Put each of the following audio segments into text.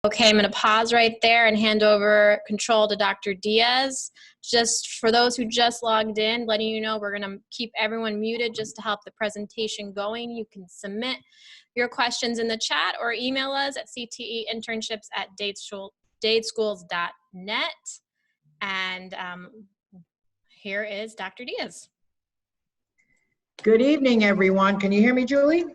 Okay, I'm going to pause right there and hand over control to Dr. Diaz. Just for those who just logged in, letting you know we're going to keep everyone muted just to help the presentation going. You can submit your questions in the chat or email us at cteinternships@dadeschools.net. And here is Dr. Diaz. Good evening, everyone. Can you hear me, Julie?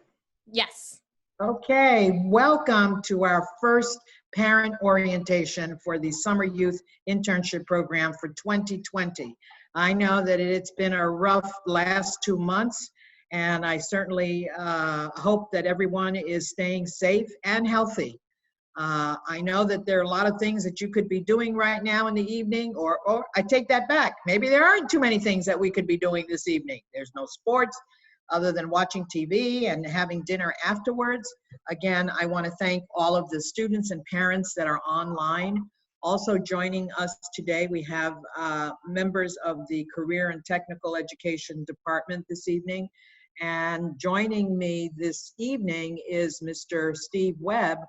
Yes. Okay, welcome to our first parent orientation for the Summer Youth Internship Program for 2020. I know that it's been a rough last 2 months, and I certainly hope that everyone is staying safe and healthy. I know that there are a lot of things that you could be doing right now in the evening, or I take that back. Maybe there aren't too many things that we could be doing this evening. There's no sports other than watching TV and having dinner afterwards. Again, I want to thank all of the students and parents that are online. Also joining us today, we have members of the Career and Technical Education Department this evening. And joining me this evening is Mr. Steve Webb,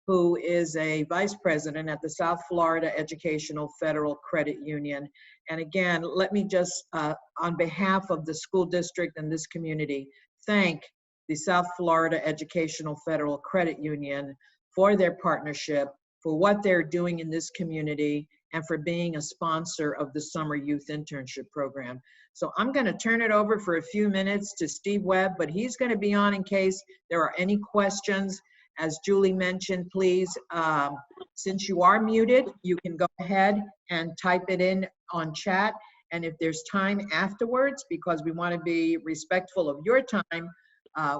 who is a vice president at the South Florida Educational Federal Credit Union. And again, let me just, on behalf of the school district and this community, thank the South Florida Educational Federal Credit Union for their partnership, for what they're doing in this community, and for being a sponsor of the Summer Youth Internship Program. So I'm going to turn it over for a few minutes to Steve Webb, but he's going to be on in case there are any questions. As Julie mentioned, please, since you are muted, you can go ahead and type it in on chat. And if there's time afterwards, because we want to be respectful of your time,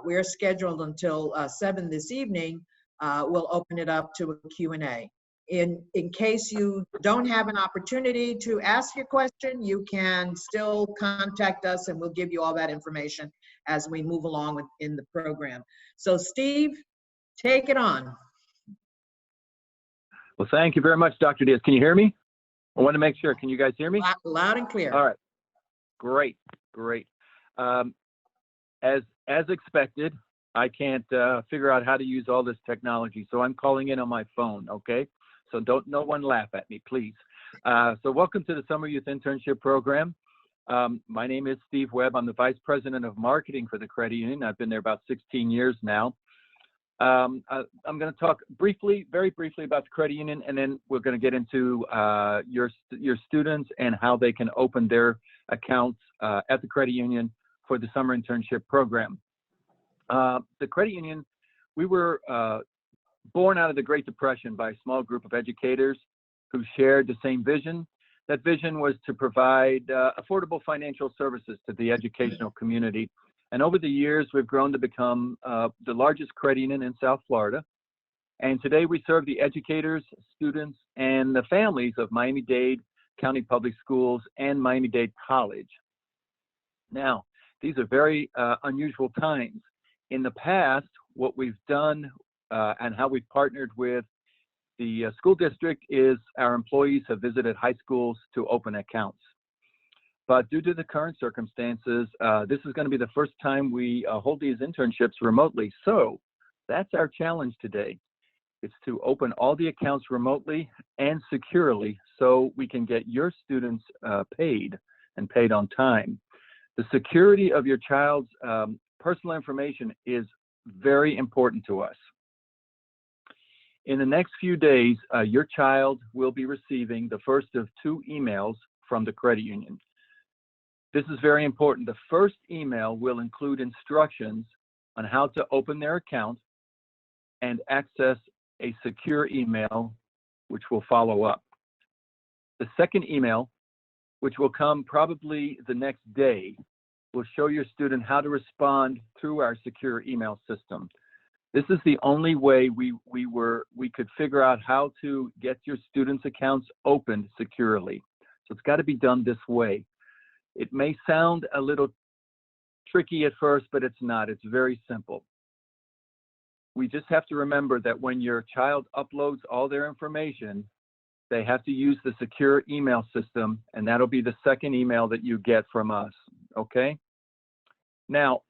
we're scheduled until 7 this evening, we'll open it up to a Q&A. In case you don't have an opportunity to ask your question, you can still contact us and we'll give you all that information as we move along in the program. So Steve, take it on. Well, thank you very much, Dr. Diaz. Can you hear me? I want to make sure. Can you guys hear me? Loud and clear. All right. Great, great. As expected, I can't figure out how to use all this technology, so I'm calling in on my phone, okay? So no one laugh at me, please. So welcome to the Summer Youth Internship Program. My name is Steve Webb. I'm the Vice President of Marketing for the Credit Union. I've been there about 16 years now. I'm going to talk very briefly about the credit union, and then we're going to get into your students and how they can open their accounts at the credit union for the summer internship program. The credit union, we were born out of the Great Depression by a small group of educators who shared the same vision. That vision was to provide affordable financial services to the educational community. And over the years, we've grown to become the largest credit union in South Florida. And today we serve the educators, students, and the families of Miami-Dade County Public Schools and Miami-Dade College. Now, these are very unusual times. In the past, what we've done and how we've partnered with the school district is our employees have visited high schools to open accounts. But due to the current circumstances, this is going to be the first time we hold these internships remotely. So that's our challenge today. It's to open all the accounts remotely and securely so we can get your students paid and paid on time. The security of your child's personal information is very important to us. In the next few days, your child will be receiving the first of 2 emails from the credit union. This is very important. The first email will include instructions on how to open their account and access a secure email, which will follow up. The second email, which will come probably the next day, will show your student how to respond through our secure email system. This is the only way we could figure out how to get your students' accounts opened securely. So it's got to be done this way. It may sound a little tricky at first, but it's not. It's very simple. We just have to remember that when your child uploads all their information, they have to use the secure email system, and that'll be the second email that you get from us, okay? Now,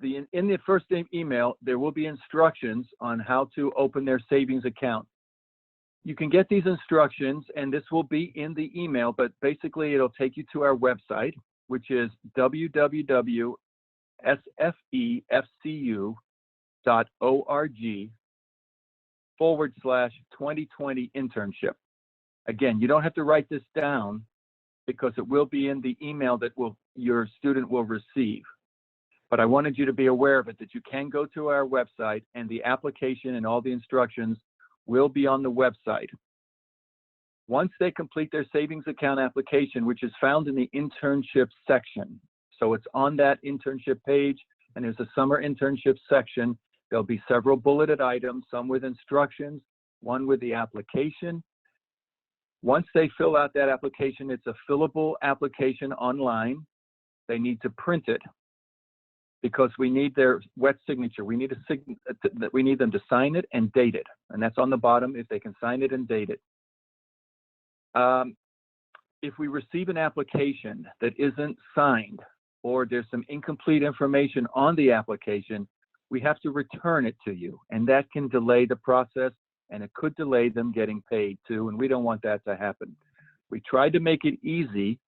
in the first email, there will be instructions on how to open their savings account. You can get these instructions, and this will be in the email, but basically it'll take you to our website, which is www.sfefcu.org/2020 internship. Again, you don't have to write this down because it will be in the email that your student will receive. But I wanted you to be aware of it, that you can go to our website and the application and all the instructions will be on the website. Once they complete their savings account application, which is found in the internship section, so it's on that internship page, and there's a summer internship section. There'll be several bulleted items, some with instructions, one with the application. Once they fill out that application, it's a fillable application online. They need to print it because we need their wet signature. We need we need them to sign it and date it, and that's on the bottom if they can sign it and date it. If we receive an application that isn't signed or there's some incomplete information on the application, we have to return it to you, and that can delay the process, and it could delay them getting paid too, and we don't want that to happen. We tried to make it easy,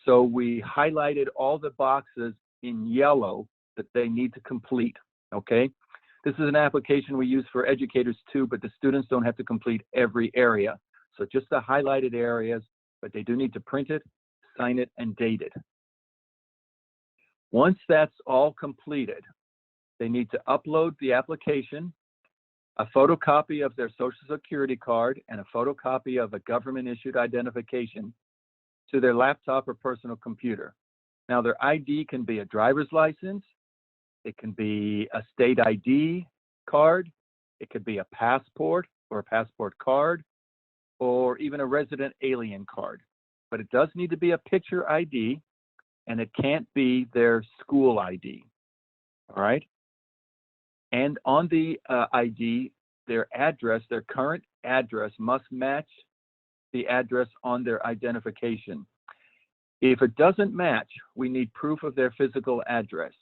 so we highlighted all the boxes in yellow that they need to complete, okay? This is an application we use for educators too, but the students don't have to complete every area. So just the highlighted areas, but they do need to print it, sign it, and date it. Once that's all completed, they need to upload the application, a photocopy of their Social Security card, and a photocopy of a government-issued identification to their laptop or personal computer. Now, their ID can be a driver's license, it can be a state ID card, it could be a passport or a passport card, or even a resident alien card. But it does need to be a picture ID, and it can't be their school ID, all right? And on the ID, their address, their current address must match the address on their identification. If it doesn't match, we need proof of their physical address.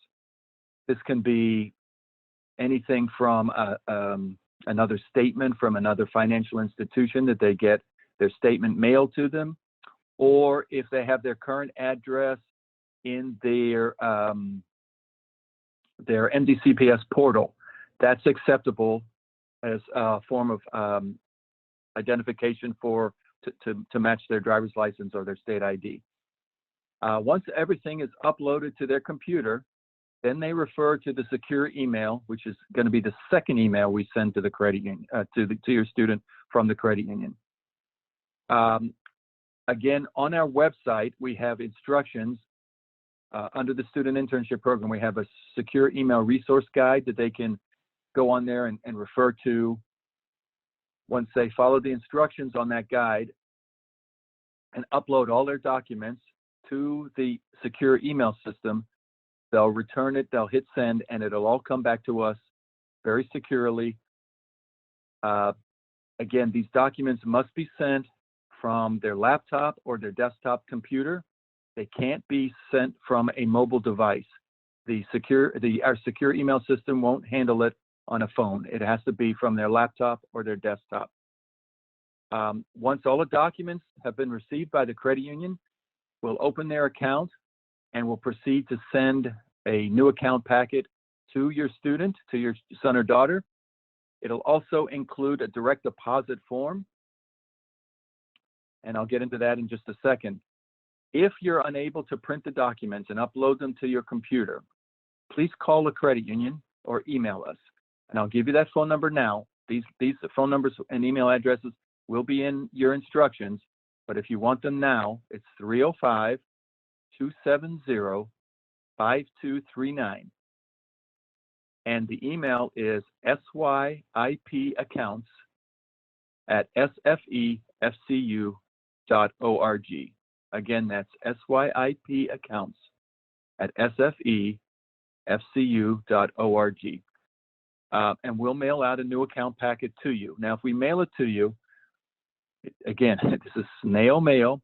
This can be anything from another statement from another financial institution that they get their statement mailed to them, or if they have their current address in their MDCPS portal, that's acceptable as a form of identification to match their driver's license or their state ID. Once everything is uploaded to their computer, then they refer to the secure email, which is going to be the second email we send to the credit union, to your student from the credit union. Again, on our website, we have instructions under the Student Internship Program. We have a secure email resource guide that they can go on there and refer to. Once they follow the instructions on that guide and upload all their documents to the secure email system, they'll return it, they'll hit send, and it'll all come back to us very securely. Again, these documents must be sent from their laptop or their desktop computer. They can't be sent from a mobile device. Our secure email system won't handle it on a phone. It has to be from their laptop or their desktop. Once all the documents have been received by the credit union, we'll open their account and we'll proceed to send a new account packet to your student, to your son or daughter. It'll also include a direct deposit form, and I'll get into that in just a second. If you're unable to print the documents and upload them to your computer, please call the credit union or email us, and I'll give you that phone number now. These phone numbers and email addresses will be in your instructions, but if you want them now, it's 305-270-5239. And the email is syipaccounts@sfefcu.org. Again, that's syipaccounts@sfefcu.org. And we'll mail out a new account packet to you. Now, if we mail it to you, again, this is snail mail.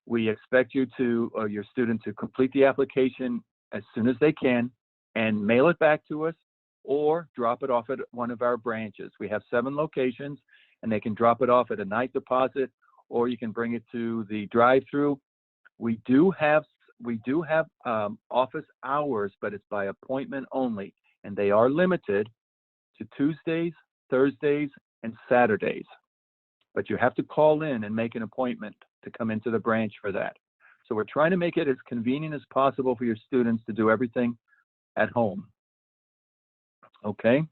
We expect you or your student to complete the application as soon as they can and mail it back to us or drop it off at one of our branches. We have 7 locations, and they can drop it off at a night deposit, or you can bring it to the drive-through. We do have office hours, but it's by appointment only, and they are limited to Tuesdays, Thursdays, and Saturdays. But you have to call in and make an appointment to come into the branch for that. So we're trying to make it as convenient as possible for your students to do everything at home. Okay?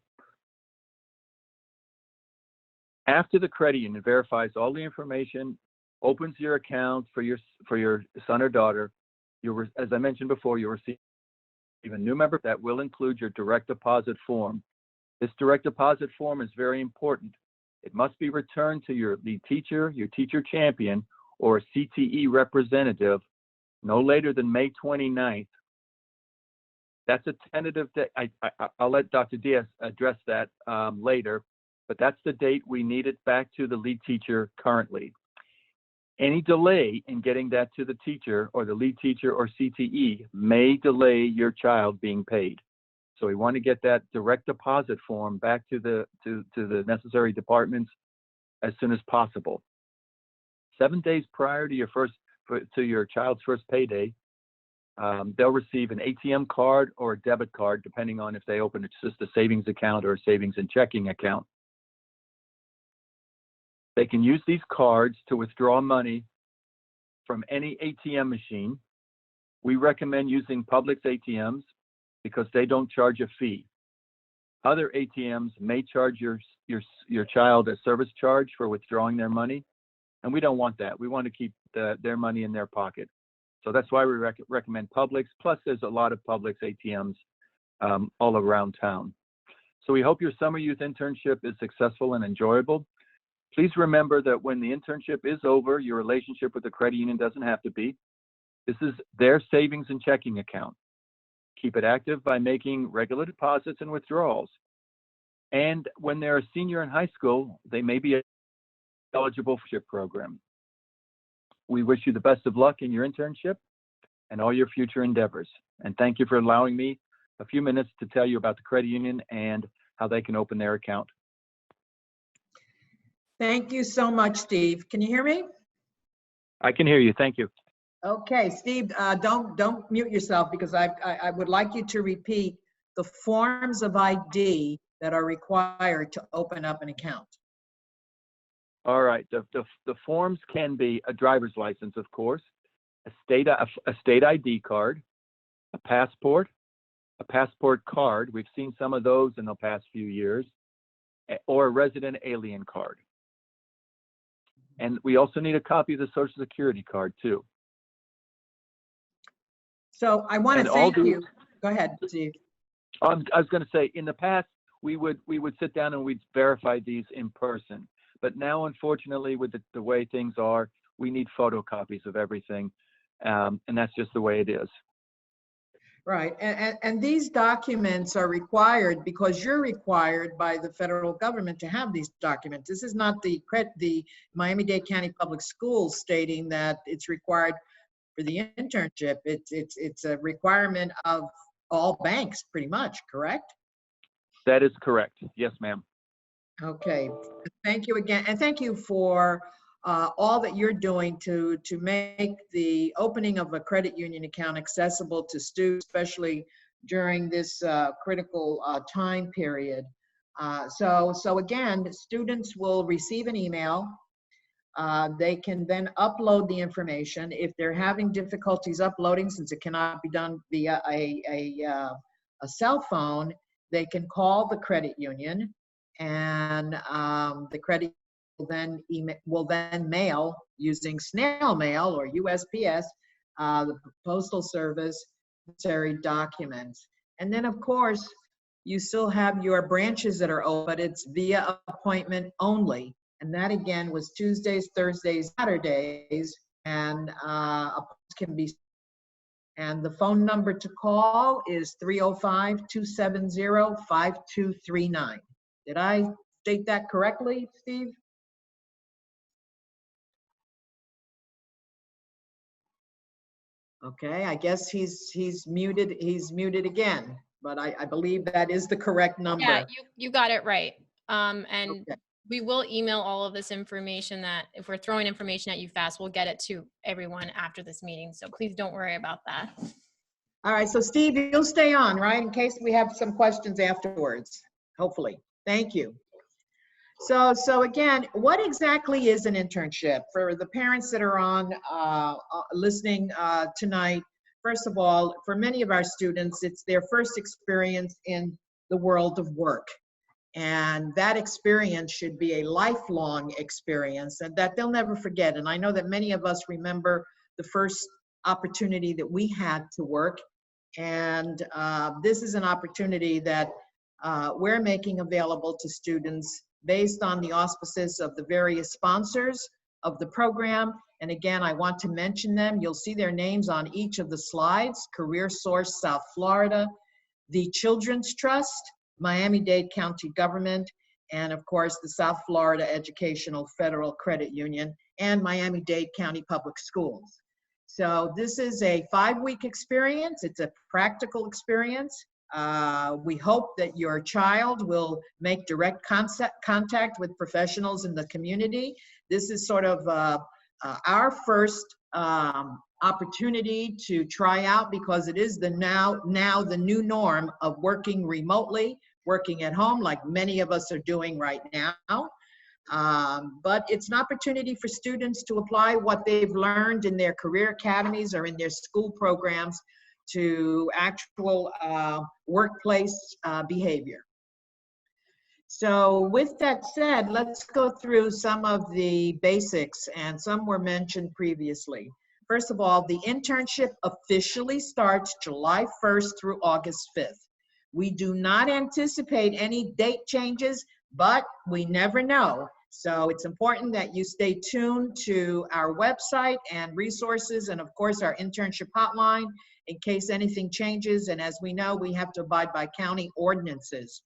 After the credit union verifies all the information, opens your account for your son or daughter, as I mentioned before, you'll receive a new member that will include your direct deposit form. This direct deposit form is very important. It must be returned to your lead teacher, your teacher champion, or a CTE representative no later than May 29th. That's a tentative date. I'll let Dr. Diaz address that later, but that's the date we need it back to the lead teacher currently. Any delay in getting that to the teacher or the lead teacher or CTE may delay your child being paid. So we want to get that direct deposit form back to the necessary departments as soon as possible. 7 days prior to your child's first payday, they'll receive an ATM card or a debit card, depending on if they open just a savings account or a savings and checking account. They can use these cards to withdraw money from any ATM machine. We recommend using Publix ATMs because they don't charge a fee. Other ATMs may charge your child a service charge for withdrawing their money, and we don't want that. We want to keep their money in their pocket. So that's why we recommend Publix. Plus, there's a lot of Publix ATMs all around town. So we hope your summer youth internship is successful and enjoyable. Please remember that when the internship is over, your relationship with the credit union doesn't have to be. This is their savings and checking account. Keep it active by making regular deposits and withdrawals. And when they're a senior in high school, they may be eligible for SYIP program. We wish you the best of luck in your internship and all your future endeavors. And thank you for allowing me a few minutes to tell you about the credit union and how they can open their account. Thank you so much, Steve. Can you hear me? I can hear you. Thank you. Okay, Steve, don't mute yourself, because I would like you to repeat the forms of ID that are required to open up an account. All right. The forms can be a driver's license, of course, a state ID card, a passport card. We've seen some of those in the past few years, or a resident alien card. And we also need a copy of the Social Security card too. So I want to thank you. Go ahead, Steve. I was going to say, in the past, we would sit down and we'd verify these in person. But now, unfortunately, with the way things are, we need photocopies of everything. And that's just the way it is. Right. And these documents are required because you're required by the federal government to have these documents. This is not the Miami-Dade County Public Schools stating that it's required for the internship. It's a requirement of all banks, pretty much, correct? That is correct. Yes, ma'am. Okay. Thank you again. And thank you for all that you're doing to make the opening of a credit union account accessible to students, especially during this critical time period. So again, students will receive an email. They can then upload the information. If they're having difficulties uploading, since it cannot be done via a cell phone, they can call the credit union, and the credit will then mail using snail mail or USPS, the postal service, necessary documents. And then, of course, you still have your branches that are open, but it's via appointment only. And that again was Tuesdays, Thursdays, Saturdays, and can be. And the phone number to call is 305-270-5239. Did I state that correctly, Steve? Okay, I guess he's muted. He's muted again, but I believe that is the correct number. Yeah, you got it right. And okay. We will email all of this information that if we're throwing information at you fast, we'll get it to everyone after this meeting. So please don't worry about that. All right, so Steve, you'll stay on, right, in case we have some questions afterwards, hopefully. Thank you. So again, what exactly is an internship? For the parents that are on listening tonight, first of all, for many of our students, it's their first experience in the world of work. And that experience should be a lifelong experience and that they'll never forget. And I know that many of us remember the first opportunity that we had to work. And this is an opportunity that we're making available to students based on the auspices of the various sponsors of the program. And again, I want to mention them. You'll see their names on each of the slides: Career Source South Florida, the Children's Trust, Miami-Dade County Government, and of course the South Florida Educational Federal Credit Union, and Miami-Dade County Public Schools. So this is a 5-week experience. It's a practical experience. We hope that your child will make direct contact with professionals in the community. This is sort of our first opportunity to try out, because it is now the new norm of working remotely, working at home, like many of us are doing right now. But it's an opportunity for students to apply what they've learned in their career academies or in their school programs to actual workplace behavior. So with that said, let's go through some of the basics, and some were mentioned previously. First of all, the internship officially starts July 1st through August 5th. We do not anticipate any date changes, but we never know. So it's important that you stay tuned to our website and resources, and of course our internship hotline, in case anything changes. And as we know, we have to abide by county ordinances.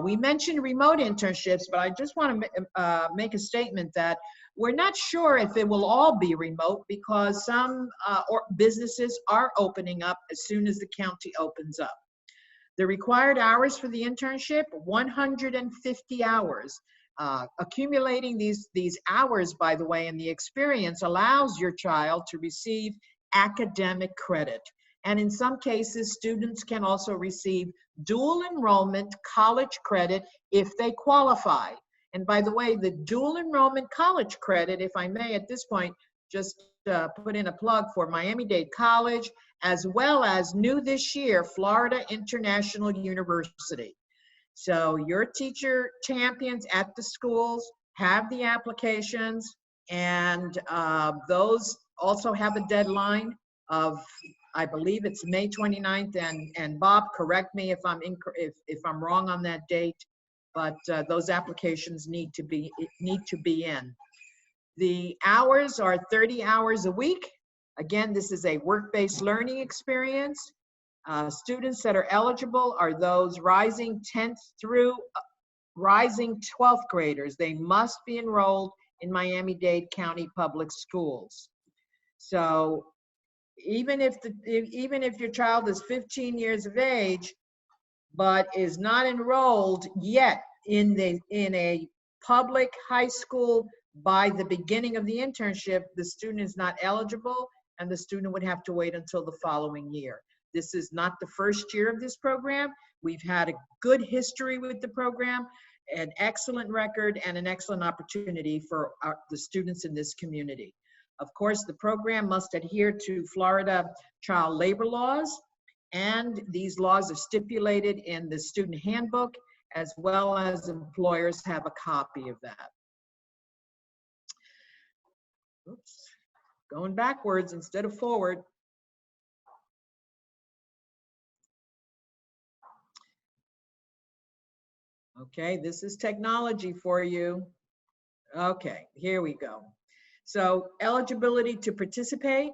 We mentioned remote internships, but I just want to make a statement that we're not sure if it will all be remote, because some businesses are opening up as soon as the county opens up. The required hours for the internship, 150 hours. Accumulating these hours, by the way, and the experience allows your child to receive academic credit. And in some cases, students can also receive dual enrollment college credit if they qualify. And by the way, the dual enrollment college credit, if I may at this point, just put in a plug for Miami-Dade College, as well as new this year, Florida International University. So your teacher champions at the schools have the applications, and those also have a deadline of, I believe it's May 29th, and Bob, correct me if I'm wrong on that date, but those applications need to be in. The hours are 30 hours a week. Again, this is a work-based learning experience. Students that are eligible are those rising 10th through rising 12th graders. They must be enrolled in Miami-Dade County Public Schools. So even if your child is 15 years of age, but is not enrolled yet in a public high school by the beginning of the internship, the student is not eligible, and the student would have to wait until the following year. This is not the first year of this program. We've had a good history with the program, an excellent record, and an excellent opportunity for the students in this community. Of course, the program must adhere to Florida child labor laws, and these laws are stipulated in the student handbook, as well as employers have a copy of that. Oops, going backwards instead of forward. Okay, this is technology for you. Okay, here we go. So eligibility to participate.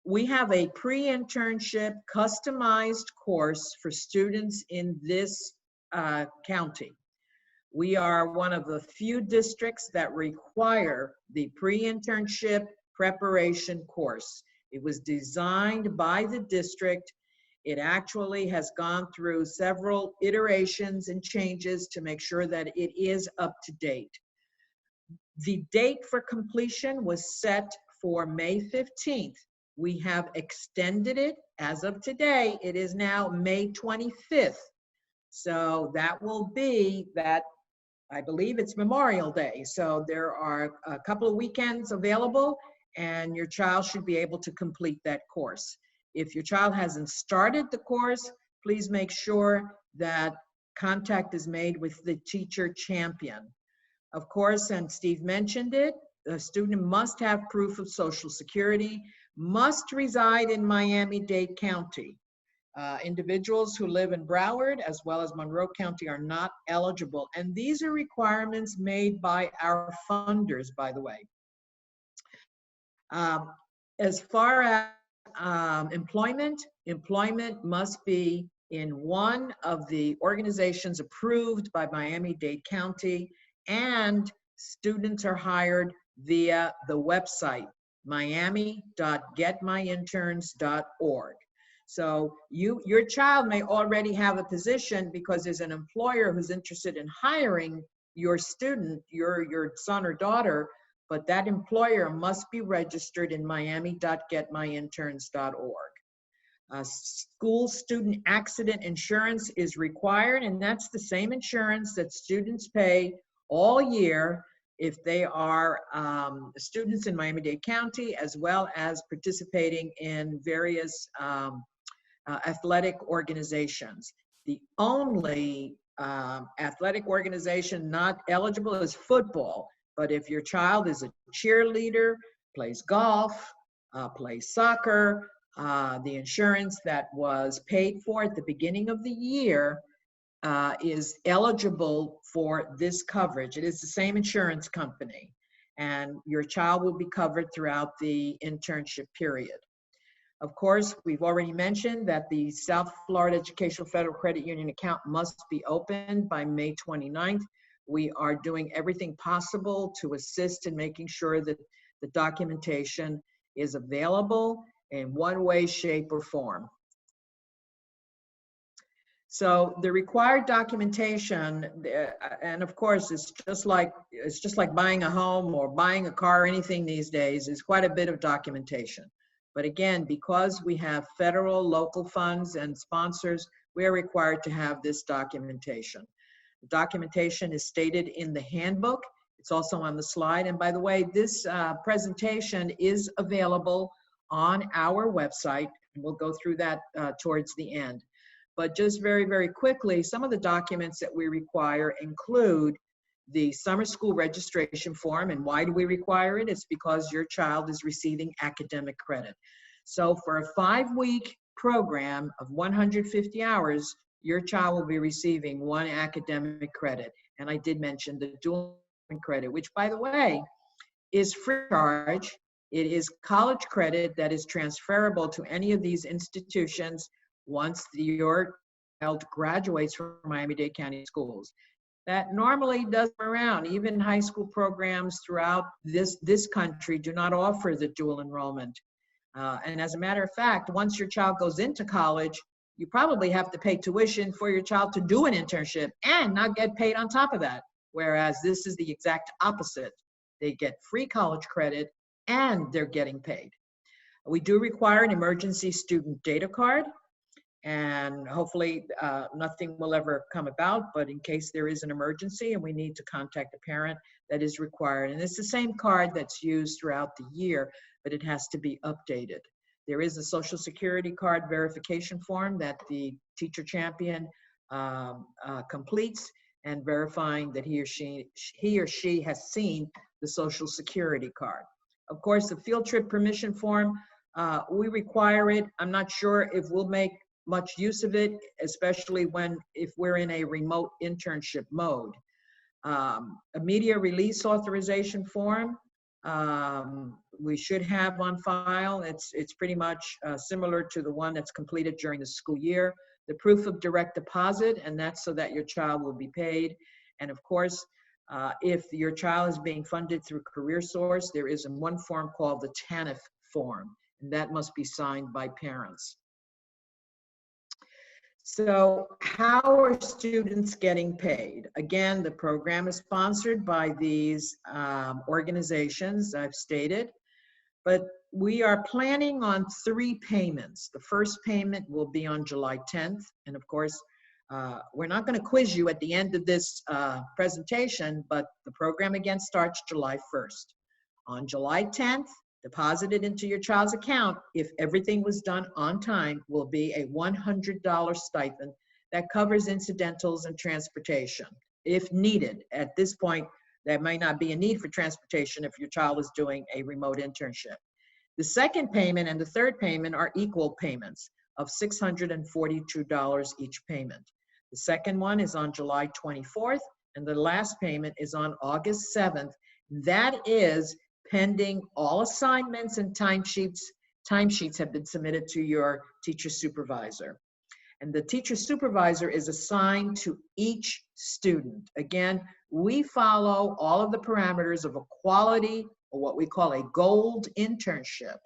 We have a pre-internship customized course for students in this county. We are one of the few districts that require the pre-internship preparation course. It was designed by the district. It actually has gone through several iterations and changes to make sure that it is up to date. The date for completion was set for May 15th. We have extended it as of today. It is now May 25th. So that will be that, I believe it's Memorial Day. So there are a couple of weekends available and your child should be able to complete that course. If your child hasn't started the course, please make sure that contact is made with the teacher champion. Of course, and Steve mentioned it, the student must have proof of Social Security, must reside in Miami-Dade County. Individuals who live in Broward as well as Monroe County are not eligible. And these are requirements made by our funders, by the way. As far as employment must be in one of the organizations approved by Miami-Dade County, and students are hired via the website, miami.getmyinterns.org. So your child may already have a position because there's an employer who's interested in hiring your student, your son or daughter, but that employer must be registered in miami.getmyinterns.org. School student accident insurance is required, and that's the same insurance that students pay all year if they are students in Miami-Dade County, as well as participating in various athletic organizations. The only athletic organization not eligible is football. But if your child is a cheerleader, plays golf, plays soccer, the insurance that was paid for at the beginning of the year is eligible for this coverage. It is the same insurance company, and your child will be covered throughout the internship period. Of course, we've already mentioned that the South Florida Educational Federal Credit Union account must be opened by May 29th. We are doing everything possible to assist in making sure that the documentation is available in one way, shape, or form. So the required documentation, and of course, it's just like buying a home or buying a car or anything these days, is quite a bit of documentation. But again, because we have federal, local funds and sponsors, we are required to have this documentation. The documentation is stated in the handbook. It's also on the slide. And by the way, this presentation is available on our website. And we'll go through that towards the end. But just very, very quickly, some of the documents that we require include the summer school registration form. And why do we require it? It's because your child is receiving academic credit. So for a 5-week program of 150 hours, your child will be receiving 1 academic credit. And I did mention the dual credit, which, by the way, is free of charge. It is college credit that is transferable to any of these institutions once your child graduates from Miami-Dade County schools. That normally doesn't around. Even high school programs throughout this country do not offer the dual enrollment. And as a matter of fact, once your child goes into college, you probably have to pay tuition for your child to do an internship and not get paid on top of that. Whereas this is the exact opposite. They get free college credit and they're getting paid. We do require an emergency student data card, and hopefully nothing will ever come about, but in case there is an emergency and we need to contact a parent, that is required. And it's the same card that's used throughout the year, but it has to be updated. There is a Social Security card verification form that the teacher champion completes, and verifying that he or she has seen the Social Security card. Of course, the field trip permission form, we require it. I'm not sure if we'll make much use of it, especially if we're in a remote internship mode. A media release authorization form, we should have on file. It's pretty much similar to the one that's completed during the school year. The proof of direct deposit, and that's so that your child will be paid. And of course, if your child is being funded through CareerSource, there is one form called the TANF form, and that must be signed by parents. So how are students getting paid? Again, the program is sponsored by these organizations I've stated, but we are planning on 3 payments. The first payment will be on July 10th. And of course, we're not going to quiz you at the end of this presentation, but the program again starts July 1st. On July 10th, deposited into your child's account, if everything was done on time, will be a $100 stipend that covers incidentals and transportation, if needed. At this point, there might not be a need for transportation if your child is doing a remote internship. The second payment and the third payment are equal payments of $642 each payment. The second one is on July 24th, and the last payment is on August 7th. That is pending all assignments and timesheets. Timesheets have been submitted to your teacher supervisor. And the teacher supervisor is assigned to each student. Again, we follow all of the parameters of a quality, or what we call a gold internship.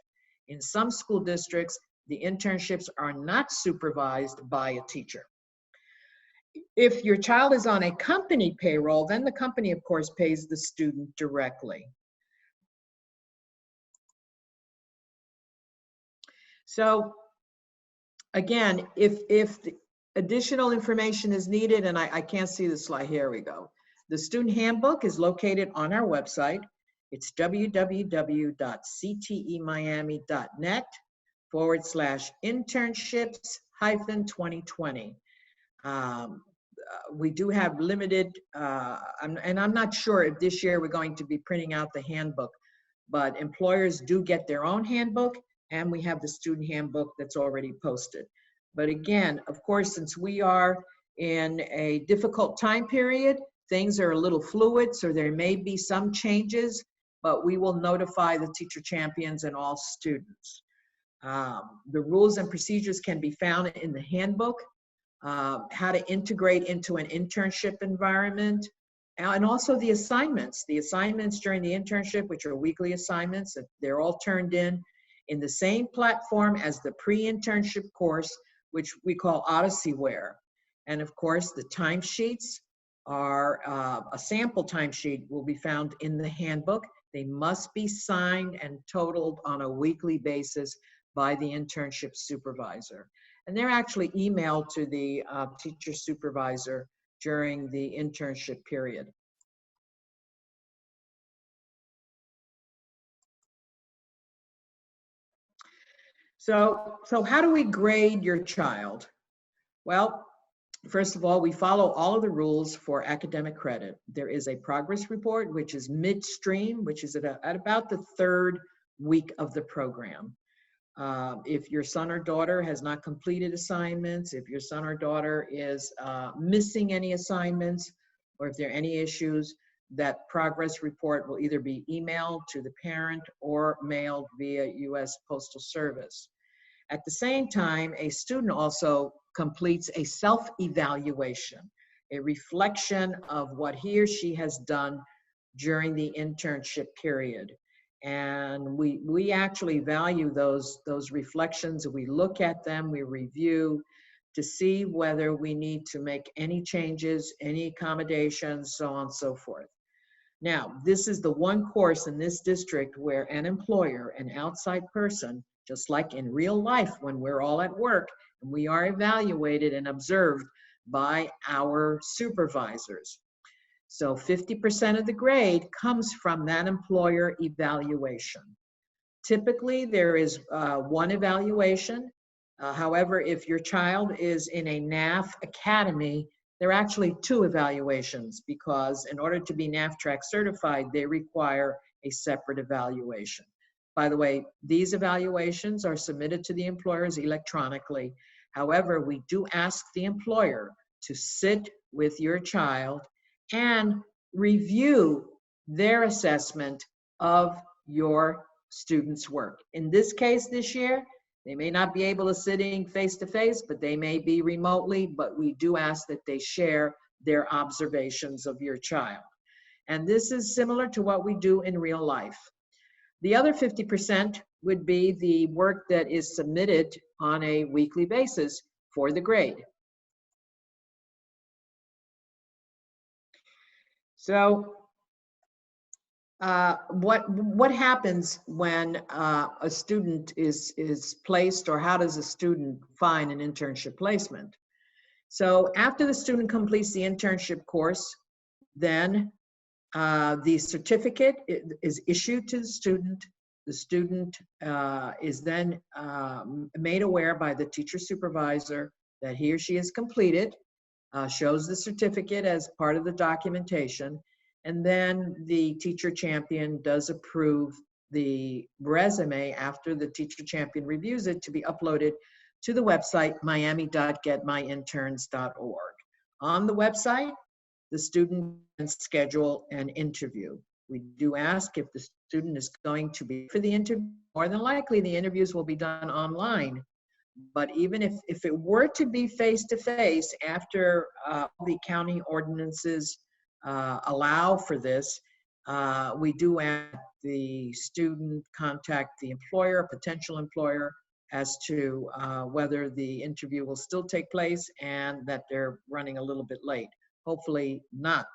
In some school districts, the internships are not supervised by a teacher. If your child is on a company payroll, then the company, of course, pays the student directly. So again, if the additional information is needed, and I can't see the slide, here we go. The student handbook is located on our website. It's www.ctemmiami.net/internships-2020. We do have limited, and I'm not sure if this year we're going to be printing out the handbook, but employers do get their own handbook, and we have the student handbook that's already posted. But again, of course, since we are in a difficult time period, things are a little fluid, so there may be some changes, but we will notify the teacher champions and all students. The rules and procedures can be found in the handbook, how to integrate into an internship environment, and also the assignments. The assignments during the internship, which are weekly assignments, they're all turned in the same platform as the pre-internship course, which we call Odysseyware. And of course, the timesheets are, a sample timesheet will be found in the handbook. They must be signed and totaled on a weekly basis by the internship supervisor. And they're actually emailed to the teacher supervisor during the internship period. So how do we grade your child? Well, first of all, we follow all of the rules for academic credit. There is a progress report, which is midstream, which is at about the 3rd week of the program. If your son or daughter has not completed assignments, if your son or daughter is missing any assignments, or if there are any issues, that progress report will either be emailed to the parent or mailed via U.S. Postal Service. At the same time, a student also completes a self-evaluation, a reflection of what he or she has done during the internship period. And we actually value those reflections. We look at them, we review to see whether we need to make any changes, any accommodations, so on and so forth. Now, this is the one course in this district where an employer, an outside person, just like in real life when we're all at work, and we are evaluated and observed by our supervisors. So 50% of the grade comes from that employer evaluation. Typically, there is one evaluation. However, if your child is in a NAF academy, there are actually 2 evaluations, because in order to be NAF track certified, they require a separate evaluation. By the way, these evaluations are submitted to the employers electronically. However, we do ask the employer to sit with your child and review their assessment of your student's work. In this case this year, they may not be able to sitting face-to-face, but they may be remotely, but we do ask that they share their observations of your child. And this is similar to what we do in real life. The other 50% would be the work that is submitted on a weekly basis for the grade. So what happens when a student is placed, or how does a student find an internship placement? So after the student completes the internship course, then the certificate is issued to the student. The student is then made aware by the teacher supervisor that he or she has completed, shows the certificate as part of the documentation, and then the teacher champion does approve the resume after the teacher champion reviews it to be uploaded to the website miami.getmyinterns.org. On the website, the student can schedule an interview. We do ask if the student is going to be for the interview. More than likely, the interviews will be done online. But even if it were to be face-to-face, after the county ordinances allow for this, we do ask the student contact the employer, potential employer, as to whether the interview will still take place and that they're running a little bit late. Hopefully not.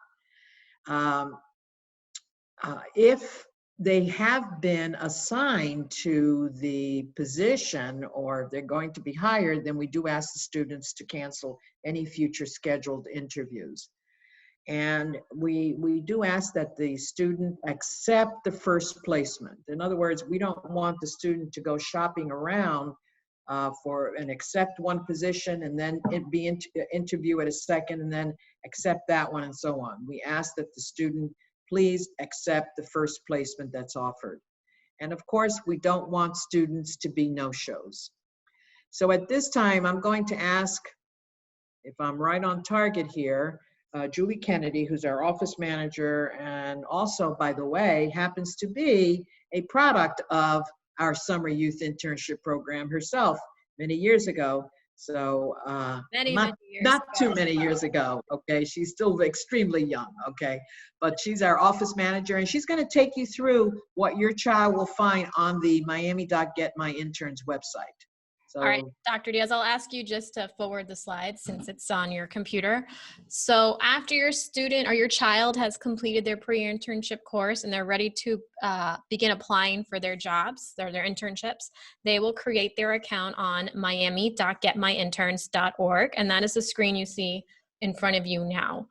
If they have been assigned to the position, or they're going to be hired, then we do ask the students to cancel any future scheduled interviews. And we do ask that the student accept the first placement. In other words, we don't want the student to go shopping around for and accept one position and then interview at a second and then accept that one and so on. We ask that the student please accept the first placement that's offered. And of course, we don't want students to be no-shows. So at this time, I'm going to ask, if I'm right on target here, Julie Kennedy, who's our office manager, and also, by the way, happens to be a product of our Summer Youth Internship Program herself many years ago. So not too many years ago, okay? She's still extremely young, okay? But she's our office manager, and she's gonna take you through what your child will find on the miami.getmyinterns website. So, all right, Dr. Diaz, I'll ask you just to forward the slide since it's on your computer. So after your student or your child has completed their pre-internship course and they're ready to begin applying for their jobs, their internships, they will create their account on miami.getmyinterns.org, and that is the screen you see in front of you now.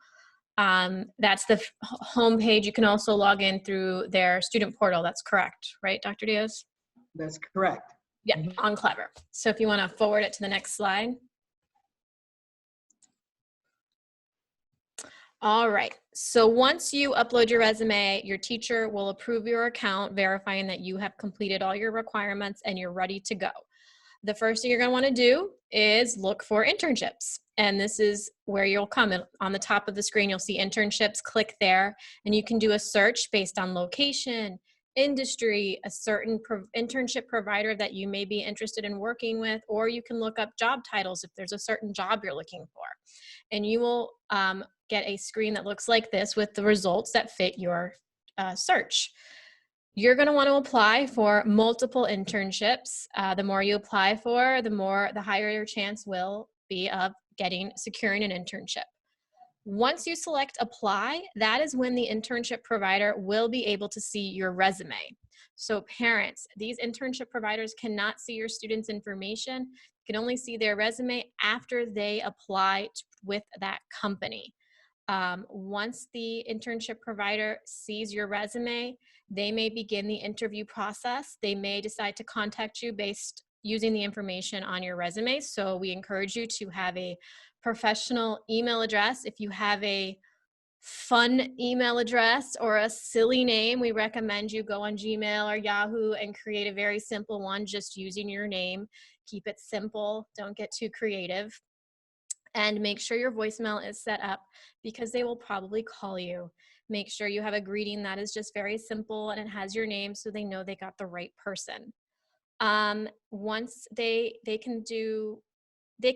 That's the home page. You can also log in through their student portal. That's correct, right, Dr. Diaz? that's correct. Yeah, on Clever. So if you want to forward it to the next slide. All right. So once you upload your resume, your teacher will approve your account, verifying that you have completed all your requirements and you're ready to go. The first thing you're going to want to do is look for internships. And this is where you'll come. On the top of the screen, you'll see internships. Click there, and you can do a search based on location, industry, a certain internship provider that you may be interested in working with, or you can look up job titles if there's a certain job you're looking for. And you will get a screen that looks like this with the results that fit your search. You're going to want to apply for multiple internships. The more you apply for, the higher your chance will be of securing an internship. Once you select apply, that is when the internship provider will be able to see your resume. So parents, these internship providers cannot see your students' information, can only see their resume after they apply with that company. Once the internship provider sees your resume, they may begin the interview process. They may decide to contact you based using the information on your resume. So we encourage you to have a professional email address. If you have a fun email address or a silly name, we recommend you go on Gmail or Yahoo and create a very simple one just using your name. Keep it simple. Don't get too creative. And make sure your voicemail is set up because they will probably call you. Make sure you have a greeting that is just very simple and it has your name so they know they got the right person. Once they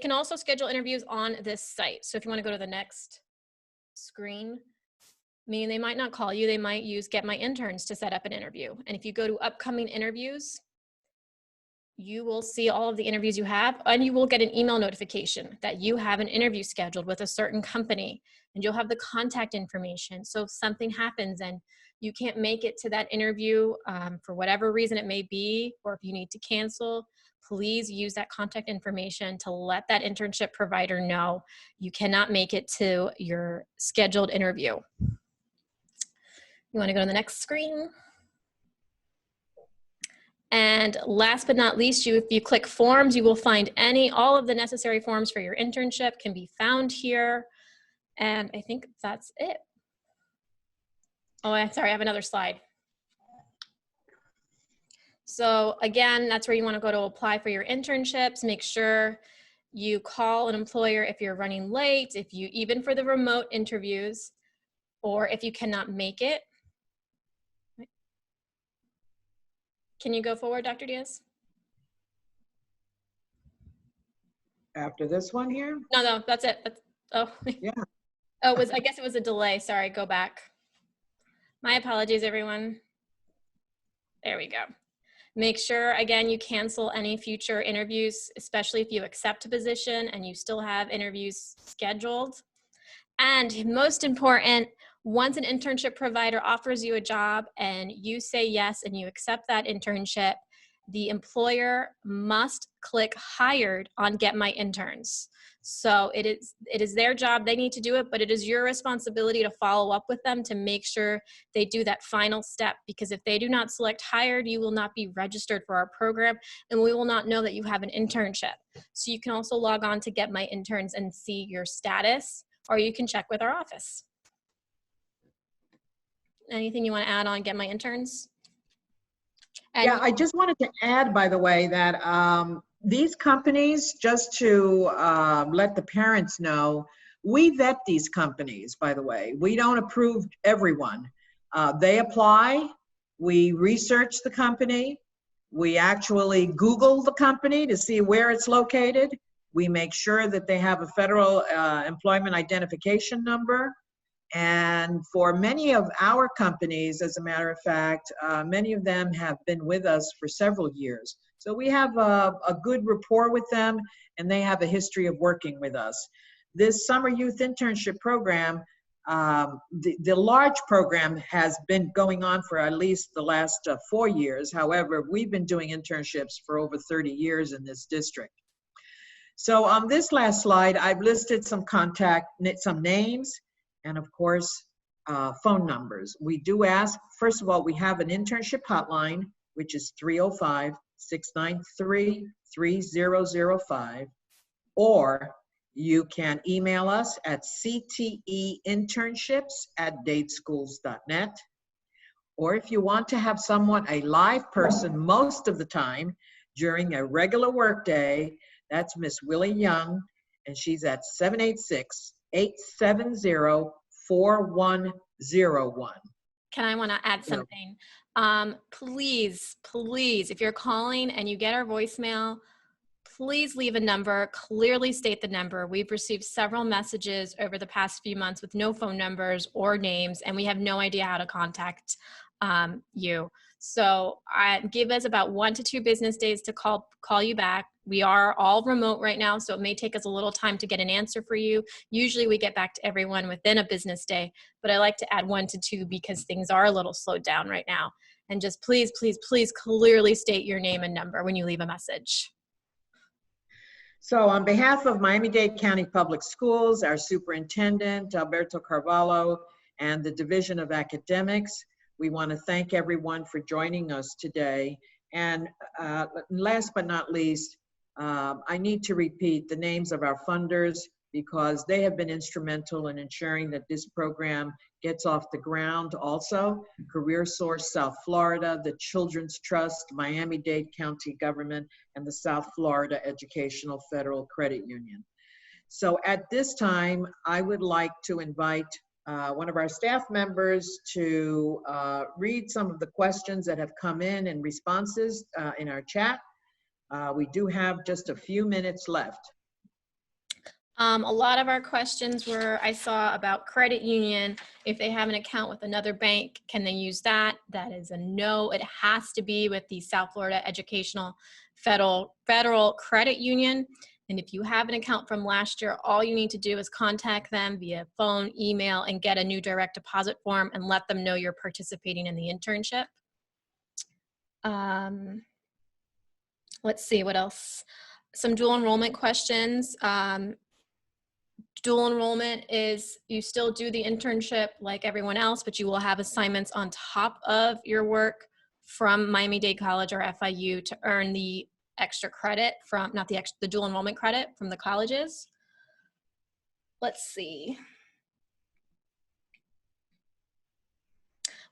can also schedule interviews on this site. So if you want to go to the next screen, meaning they might not call you, they might use Get My Interns to set up an interview. And if you go to upcoming interviews, you will see all of the interviews you have, and you will get an email notification that you have an interview scheduled with a certain company, and you'll have the contact information. So if something happens and you can't make it to that interview for whatever reason it may be, or if you need to cancel, please use that contact information to let that internship provider know you cannot make it to your scheduled interview. You want to go to the next screen? And last but not least, if you click forms, you will find all of the necessary forms for your internship can be found here. And I think that's it. Oh, I'm sorry, I have another slide. So again, that's where you want to go to apply for your internships. Make sure you call an employer if you're running late, even for the remote interviews, or if you cannot make it. Can you go forward, Dr. Diaz? After this one here? No, that's it. Oh, Yeah. Oh, I guess it was a delay. Sorry, go back. My apologies, everyone. There we go. Make sure, again, you cancel any future interviews, especially if you accept a position and you still have interviews scheduled. And most important, once an internship provider offers you a job and you say yes and you accept that internship, the employer must click hired on Get My Interns. So it is their job, they need to do it, but it is your responsibility to follow up with them to make sure they do that final step, because if they do not select hired, you will not be registered for our program and we will not know that you have an internship. So you can also log on to Get My Interns and see your status, or you can check with our office. Anything you want to add on Get My Interns? And yeah, I just wanted to add, by the way, that these companies, just to let the parents know, we vet these companies, by the way. We don't approve everyone. They apply, we research the company, we actually Google the company to see where it's located. We make sure that they have a federal employment identification number. And for many of our companies, as a matter of fact, many of them have been with us for several years. So we have a good rapport with them, and they have a history of working with us. This Summer Youth Internship Program, the large program has been going on for at least the last 4 years. However, we've been doing internships for over 30 years in this district. So on this last slide, I've listed some names, and of course, phone numbers. We do ask, first of all, we have an internship hotline, which is 305-693-3005, or you can email us at cteinternships@dateschools.net. Or if you want to have a live person most of the time during a regular work day, that's Miss Willie Young, and she's at 786-870-4101. I want to add something. Please, if you're calling and you get our voicemail, please leave a number, clearly state the number. We've received several messages over the past few months with no phone numbers or names, and we have no idea how to contact you. So give us about 1 to 2 business days to call you back. We are all remote right now, so it may take us a little time to get an answer for you. Usually we get back to everyone within a business day, but I like to add 1 to 2 because things are a little slowed down right now. And just please clearly state your name and number when you leave a message. So on behalf of Miami-Dade County Public Schools, our superintendent, Alberto Carvalho, and the Division of Academics, we want to thank everyone for joining us today. And last but not least, I need to repeat the names of our funders because they have been instrumental in ensuring that this program gets off the ground also. Career Source South Florida, the Children's Trust, Miami-Dade County Government, and the South Florida Educational Federal Credit Union. So at this time, I would like to invite one of our staff members to read some of the questions that have come in and responses in our chat. We do have just a few minutes left. A lot of our questions were, I saw about credit union. If they have an account with another bank, can they use that? That is a no. It has to be with the South Florida Educational Federal Credit Union. And if you have an account from last year, all you need to do is contact them via phone, email, and get a new direct deposit form and let them know you're participating in the internship. Let's see what else. Some dual enrollment questions. Dual enrollment is you still do the internship like everyone else, but you will have assignments on top of your work from Miami-Dade College or FIU to earn the extra credit from, not the extra, the dual enrollment credit from the colleges. Let's see.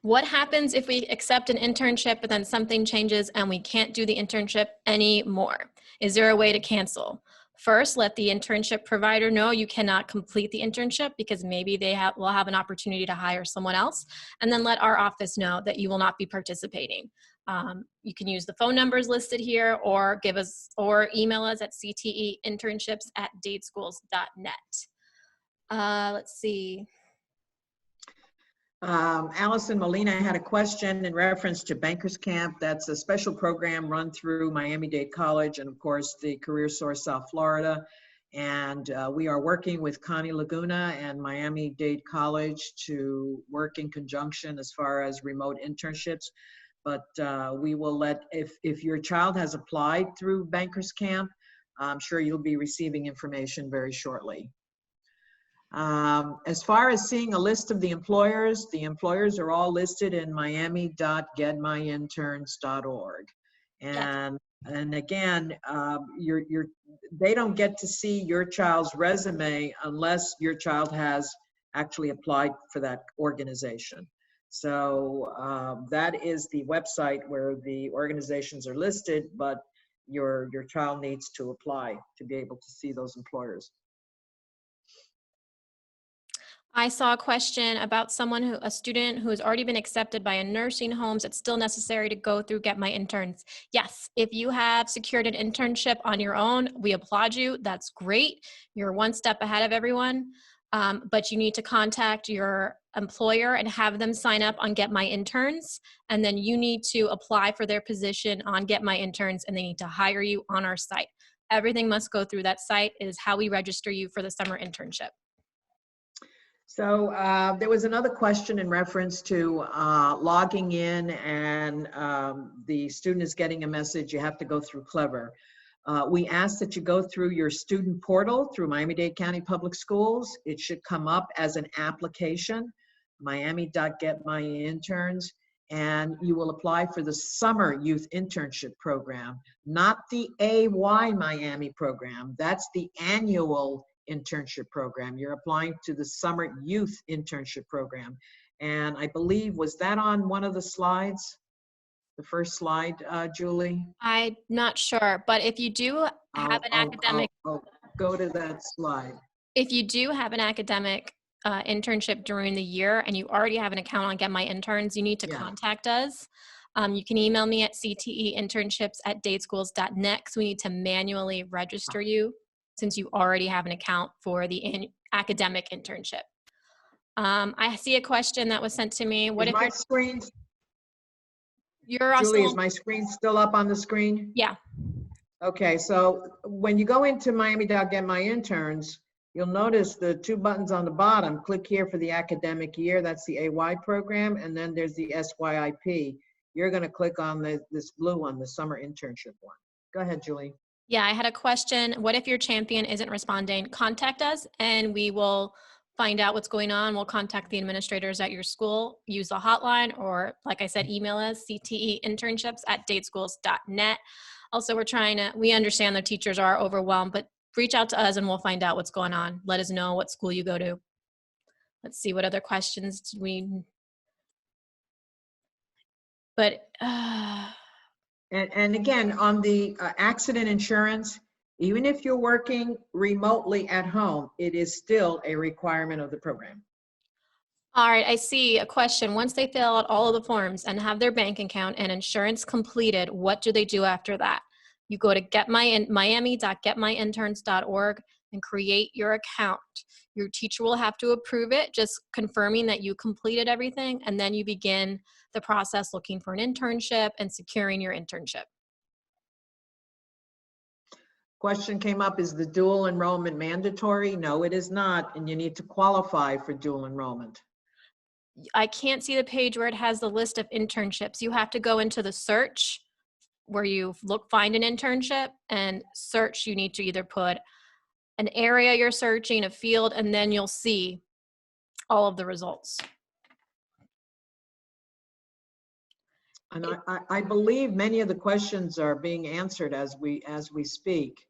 What happens if we accept an internship, but then something changes and we can't do the internship anymore? Is there a way to cancel? First, let the internship provider know you cannot complete the internship because maybe they will have an opportunity to hire someone else. And then let our office know that you will not be participating. You can use the phone numbers listed here or give us or email us at cteinternships@dadeschools.net. Let's see. Allison Molina had a question in reference to Bankers Camp. That's a special program run through Miami-Dade College and, of course, the Career Source South Florida. And we are working with Connie Laguna and Miami-Dade College to work in conjunction as far as remote internships. But we will if your child has applied through Bankers Camp, I'm sure you'll be receiving information very shortly. As far as seeing a list of the employers are all listed in miami.getmyinterns.org. And again, they don't get to see your child's resume unless your child has actually applied for that organization. So that is the website where the organizations are listed, but your child needs to apply to be able to see those employers. I saw a question about a student who has already been accepted by a nursing home. It's still necessary to go through Get My Interns. Yes, if you have secured an internship on your own, we applaud you. That's great. You're one step ahead of everyone. But you need to contact your employer and have them sign up on Get My Interns. And then you need to apply for their position on Get My Interns, and they need to hire you on our site. Everything must go through that site. It is how we register you for the summer internship. So there was another question in reference to logging in, and the student is getting a message, you have to go through Clever. We ask that you go through your student portal through Miami-Dade County Public Schools. It should come up as an application, miami.getmyinterns, and you will apply for the Summer Youth Internship Program, not the AY Miami program. That's the annual internship program. You're applying to the Summer Youth Internship Program. And I believe, was that on one of the slides? The first slide, Julie? I'm not sure, but if you do have an academic, I'll go to that slide. if you do have an academic internship during the year and you already have an account on Get My Interns, you need to contact us. You can email me at cteinternships@dadeschools.net because we need to manually register you since you already have an account for the academic internship. I see a question that was sent to me. What if my screen? You're Julie, is my screen still up on the screen? Yeah. Okay, so when you go into Miami.GetMyInterns, you'll notice the two buttons on the bottom. Click here for the academic year. That's the AY program. And then there's the SYIP. You're going to click on this blue one, the summer internship one. Go ahead, Julie. Yeah, I had a question. What if your champion isn't responding? Contact us and we will find out what's going on. We'll contact the administrators at your school, use the hotline, or like I said, email us, cteinternships@dadeschools.net. Also, we understand the teachers are overwhelmed, but reach out to us and we'll find out what's going on. Let us know what school you go to. Let's see, what other questions And again, on the accident insurance, even if you're working remotely at home, it is still a requirement of the program. All right, I see a question. Once they fill out all of the forms and have their bank account and insurance completed, what do they do after that? You go to miami.getmyinterns.org. and create your account. Your teacher will have to approve it, just confirming that you completed everything, and then you begin the process looking for an internship and securing your internship. Question came up, is the dual enrollment mandatory? No, it is not, and you need to qualify for dual enrollment. I can't see the page where it has the list of internships. You have to go into the search where you find an internship, and search, you need to either put an area you're searching, a field, and then you'll see all of the results. And I believe many of the questions are being answered as we speak.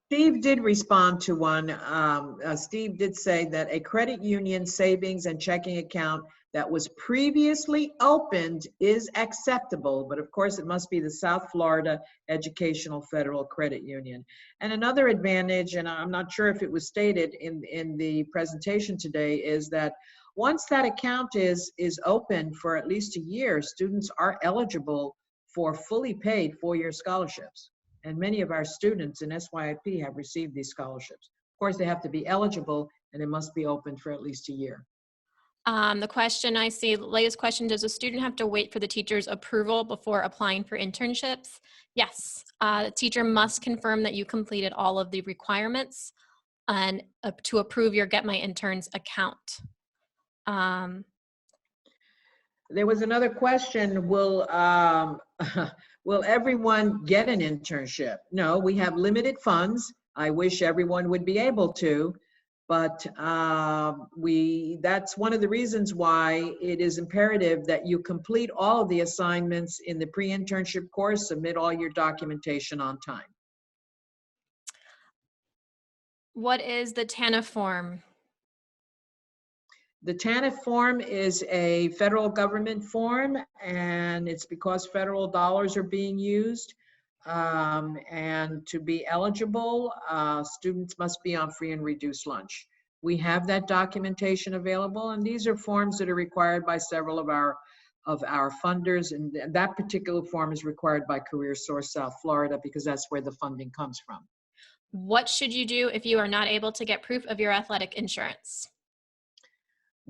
Steve did respond to one. Steve did say that a credit union savings and checking account that was previously opened is acceptable, but of course it must be the South Florida Educational Federal Credit Union. And another advantage, and I'm not sure if it was stated in the presentation today, is that once that account is open for at least a year, students are eligible for fully paid four-year scholarships. And many of our students in SYIP have received these scholarships. Of course, they have to be eligible, and it must be open for at least a year. The question I see, the latest question, does a student have to wait for the teacher's approval before applying for internships? Yes, the teacher must confirm that you completed all of the requirements and to approve your Get My Interns account. There was another question, will everyone get an internship? No, we have limited funds. I wish everyone would be able to, but that's one of the reasons why it is imperative that you complete all of the assignments in the pre-internship course, submit all your documentation on time. What is the TANF form? The TANF form is a federal government form, and it's because federal dollars are being used. And to be eligible, students must be on free and reduced lunch. We have that documentation available, and these are forms that are required by several of our funders, and that particular form is required by CareerSource South Florida because that's where the funding comes from. What should you do if you are not able to get proof of your athletic insurance?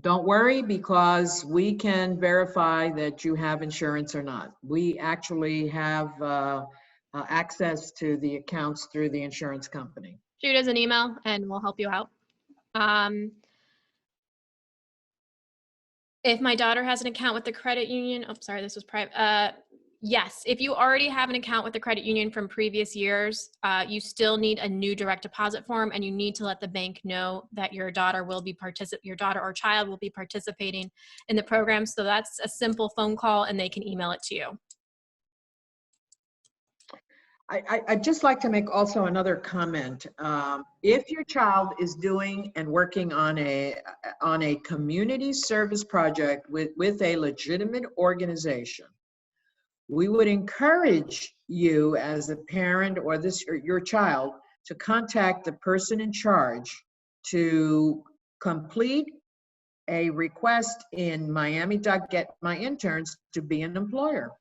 Don't worry, because we can verify that you have insurance or not. We actually have access to the accounts through the insurance company. Shoot us an email and we'll help you out. If my daughter has an account with the credit union, oh, sorry, this was private. Yes, if you already have an account with the credit union from previous years, you still need a new direct deposit form, and you need to let the bank know that your daughter or child will be participating in the program. So that's a simple phone call, and they can email it to you. I'd just like to make also another comment. If your child is doing and working on a community service project with a legitimate organization, we would encourage you as a parent or your child to contact the person in charge to complete a request in Miami.GetMyInterns to be an employer.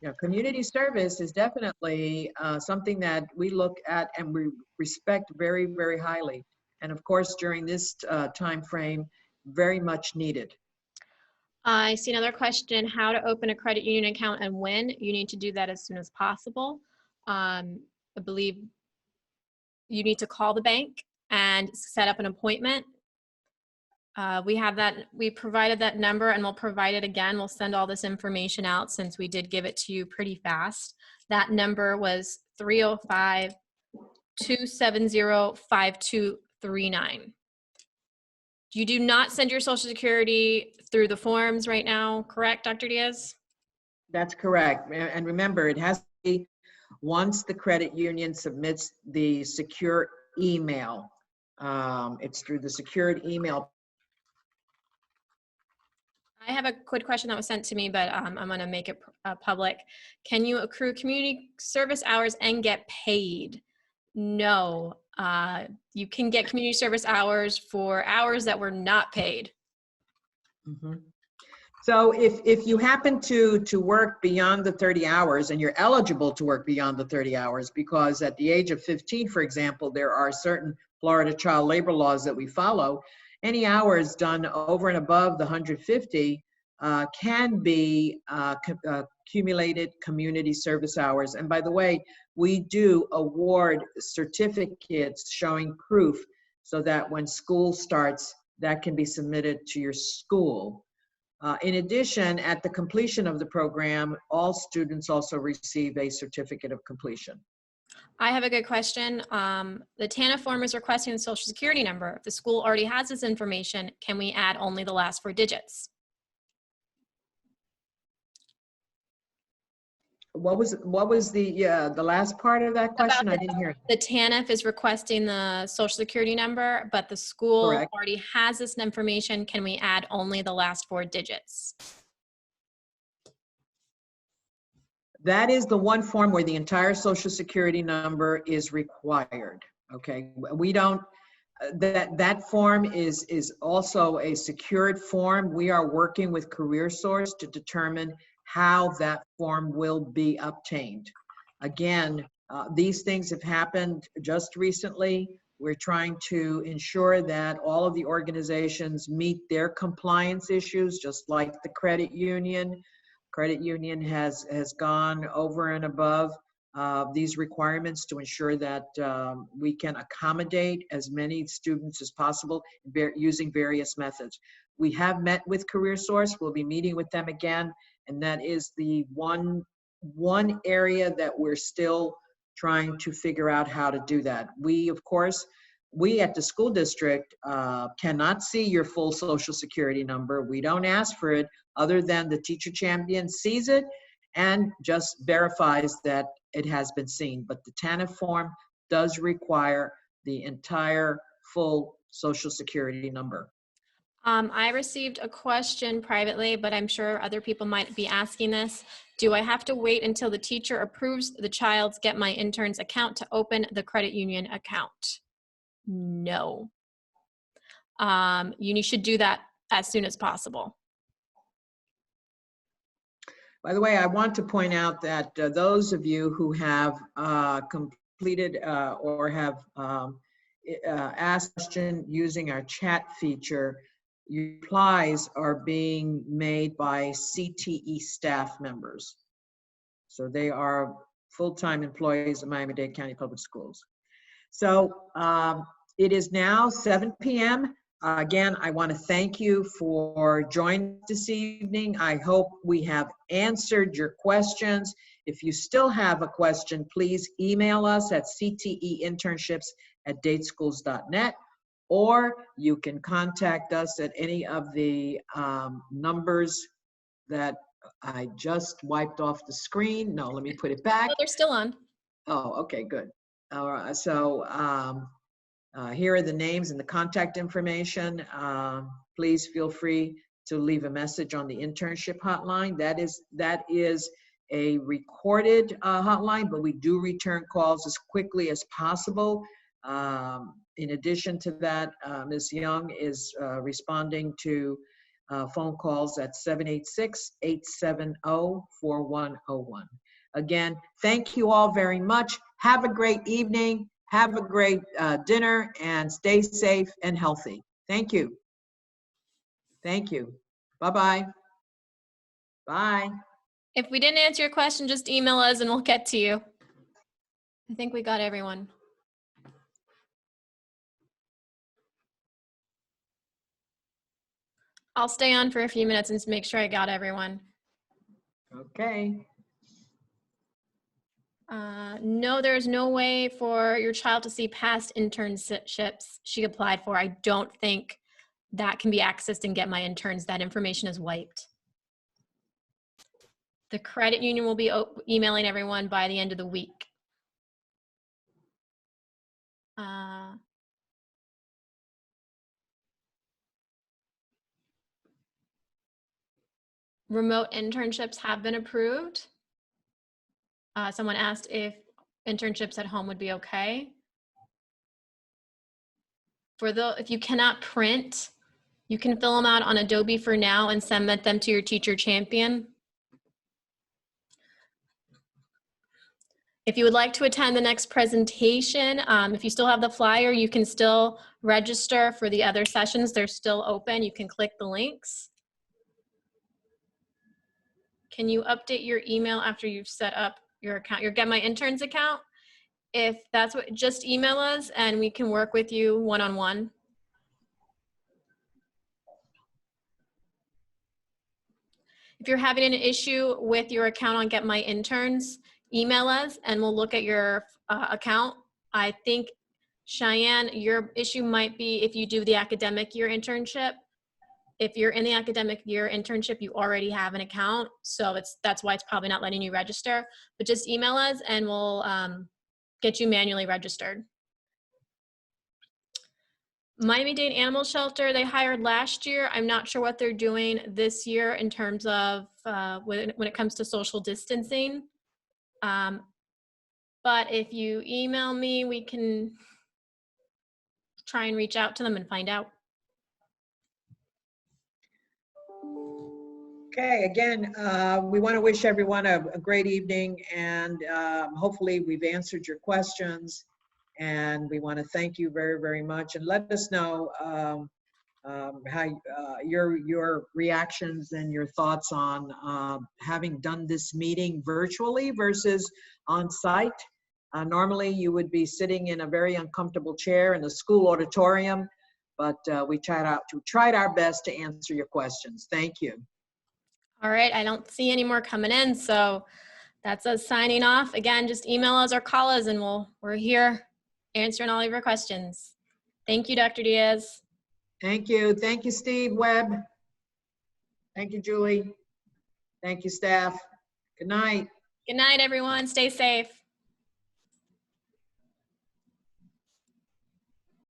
You know, community service is definitely something that we look at and we respect very, very highly. And of course, during this time frame, very much needed. I see another question, how to open a credit union account and when. You need to do that as soon as possible. I believe you need to call the bank and set up an appointment. We provided that number, and we'll provide it again. We'll send all this information out since we did give it to you pretty fast. That number was 305-270-5239. You do not send your Social Security through the forms right now, correct, Dr. Diaz? That's correct. And remember, it has to be once the credit union submits the secure email. It's through the secured email. I have a quick question that was sent to me, but I'm going to make it public. Can you accrue community service hours and get paid? No. You can get community service hours for hours that were not paid. Mm-hmm. So if you happen to work beyond the 30 hours and you're eligible to work beyond the 30 hours, because at the age of 15, for example, there are certain Florida child labor laws that we follow, any hours done over and above the 150 can be accumulated community service hours. And by the way, we do award certificates showing proof so that when school starts, that can be submitted to your school. In addition, at the completion of the program, all students also receive a certificate of completion. I have a good question. The TANF form is requesting the social security number. If the school already has this information, can we add only the last 4 digits? What was the last part of that question? I didn't hear it. The TANF is requesting the social security number, but the school Correct. already has this information. Can we add only the last 4 digits? That is the one form where the entire social security number is required. Okay, we don't, that form is also a secured form. We are working with CareerSource to determine how that form will be obtained. Again, these things have happened just recently. We're trying to ensure that all of the organizations meet their compliance issues, just like the credit union. Credit union has gone over and above these requirements to ensure that we can accommodate as many students as possible using various methods. We have met with CareerSource. We'll be meeting with them again, and that is the one area that we're still trying to figure out how to do that. We, of course, we at the school district cannot see your full social security number. We don't ask for it other than the teacher champion sees it and just verifies that it has been seen. But the TANF form does require the entire full social security number. I received a question privately, but I'm sure other people might be asking this. Do I have to wait until the teacher approves the child's Get My Interns account to open the credit union account? No. You should do that as soon as possible. By the way, I want to point out that those of you who have completed or have asked a question using our chat feature, your replies are being made by CTE staff members. So they are full-time employees of Miami-Dade County Public Schools. So it is now 7 p.m. Again, I want to thank you for joining this evening. I hope we have answered your questions. If you still have a question, please email us at cteinternships@dadeschools.net, or you can contact us at any of the numbers that I just wiped off the screen. No, let me put it back. Oh, they're still on. Oh, okay, good. All right, so here are the names and the contact information. Please feel free to leave a message on the internship hotline. That is a recorded hotline, but we do return calls as quickly as possible. In addition to that, Ms. Young is responding to phone calls at 786-870-4101. Again, thank you all very much. Have a great evening. Have a great dinner, and stay safe and healthy. Thank you. Thank you. Bye-bye. Bye. If we didn't answer your question, just email us and we'll get to you. I think we got everyone. I'll stay on for a few minutes and make sure I got everyone. Okay. No, there's no way for your child to see past internships she applied for. I don't think that can be accessed and Get My Interns. That information is wiped. The credit union will be emailing everyone by the end of the week. Remote internships have been approved. Someone asked if internships at home would be okay. If you cannot print You can fill them out on Adobe for now and submit them to your teacher champion. If you would like to attend the next presentation, if you still have the flyer, you can still register for the other sessions. They're still open. You can click the links. Can you update your email after you've set up your account, your Get My Interns account? If that's what, just email us and we can work with you one-on-one. If you're having an issue with your account on Get My Interns, email us and we'll look at your account. I think, Cheyenne, your issue might be if you do the academic year internship. If you're in the academic year internship, you already have an account. So that's why it's probably not letting you register. But just email us and we'll get you manually registered. Miami-Dade Animal Shelter, they hired last year. I'm not sure what they're doing this year in terms of when it comes to social distancing. But if you email me, we can try and reach out to them and find out. Okay, again, we want to wish everyone a great evening, and hopefully we've answered your questions. And we want to thank you very, very much, and let us know how your reactions and your thoughts on having done this meeting virtually versus on site. Normally, you would be sitting in a very uncomfortable chair in the school auditorium, but we tried our best to answer your questions. Thank you. All right, I don't see any more coming in, so that's us signing off. Again, just email us or call us, and we're here answering all of your questions. Thank you, Dr. Diaz. Thank you. Thank you, Steve Webb. Thank you, Julie. Thank you, staff. Good night. Good night, everyone. Stay safe.